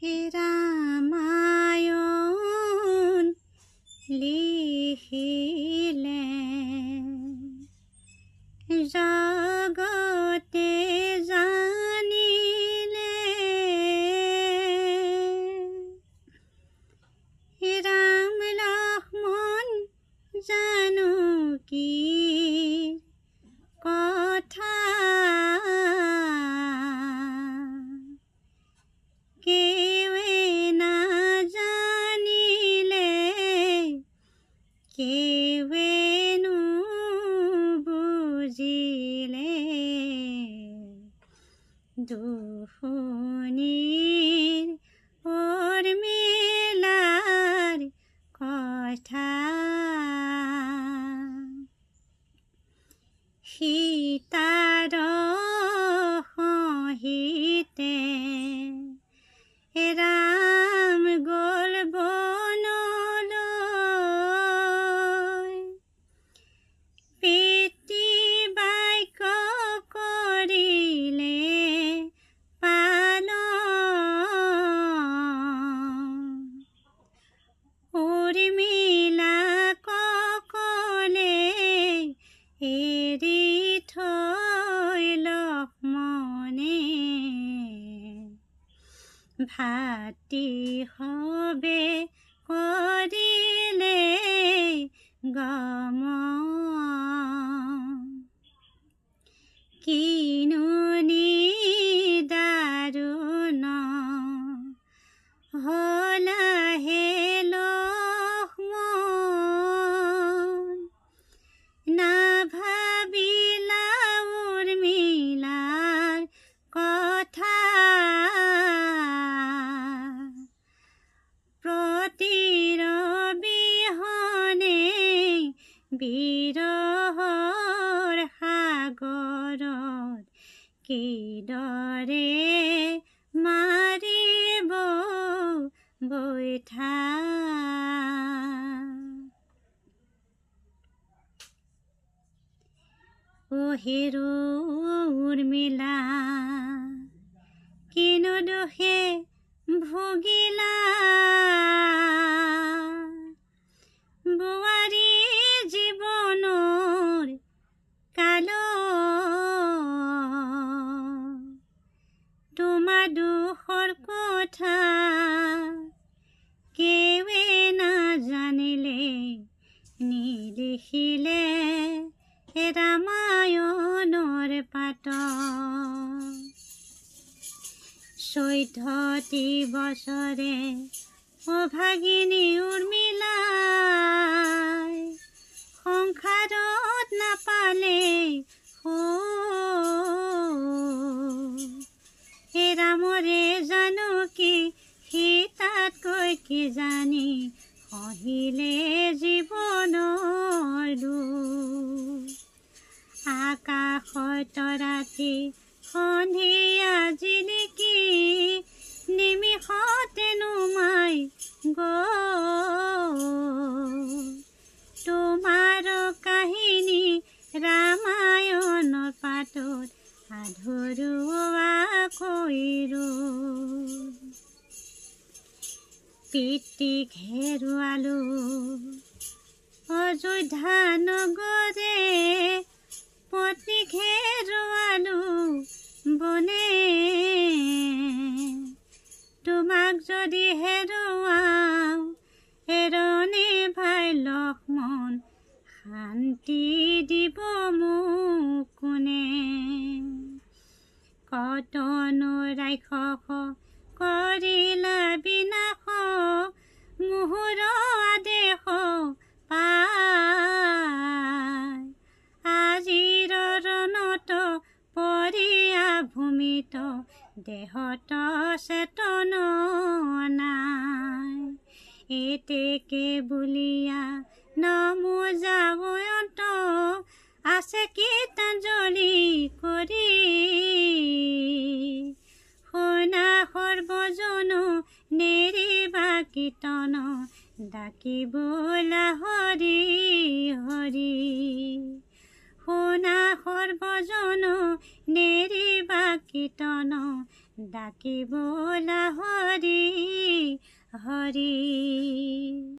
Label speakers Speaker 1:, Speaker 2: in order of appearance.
Speaker 1: হে ৰামায়ণ লিখিলে জগতে জানিলে ৰাম লক্ষ্মণ জানকীৰ কথা কেৱে নাজানিলে কেৱেনো বুজিলে দুশুনিৰ উৰ্মিলাৰ কথা সীতাৰ সহিতে ৰাম গ'ল বনলৈ পিতৃ বাক্য কৰিলে পালন উৰ্মিলাক ক'লে এৰি থৈ লক্ষ্মণে ভাতৃ হবে কৰিলে গমন কিনো নিদাৰুণ হলা হে লক্ষ্মণ নাভাবিলা উৰ্মিলাৰ কথা প্ৰতিৰ বিহনে বিৰহৰ সাগৰত কিদৰে মাৰিব বৈঠা ও হেৰো উৰ্মিলা কিনো দোষে ভুগিলা বোৱাৰী জীৱনৰ কাল তোমাৰ দুখৰ কথা কেৱে নাজানিলে নিলিখিলে ৰামায়ণৰ পাত 14টি বছৰে অভাগিনী উৰ্মিলাই সংসাৰত নাপালে হে ৰামৰে জানকী সীতাতকৈ কি জানি সহিলে জীৱনৰ দুখ আকাশত ৰাতি সন্ধিয়া জিলিকি নিমিষতে নুমাই গ'ল তোমাৰ কাহিনী ৰামায়ণৰ পাতত আধৰুৱাকৈ ৰ'ল পিতৃক হেৰুৱালো অযোধ্যা নগৰে পত্নীক হেৰুৱালো বনে তোমাক যদি হেৰুৱাও হেৰণে ভাই লক্ষ্মণ শান্তি দিব মোক কোনে কতনো ৰাক্ষস কৰিলা বিনাশ মোহৰ আদেশ পাই আজিৰ ৰণত পৰিয়া ভূমিত দেহত চেতন নাই এতেকে বুলিয়া নমোজাৱন্ত আছে কীৰ্তনজলি কৰি শুনা সৰ্বজন নেৰিবা কীৰ্তন ডাকিবোলা হৰি হৰি শুনা সৰ্বজন নেৰিবা কীৰ্তন ডাকি বোলা হৰি হৰি।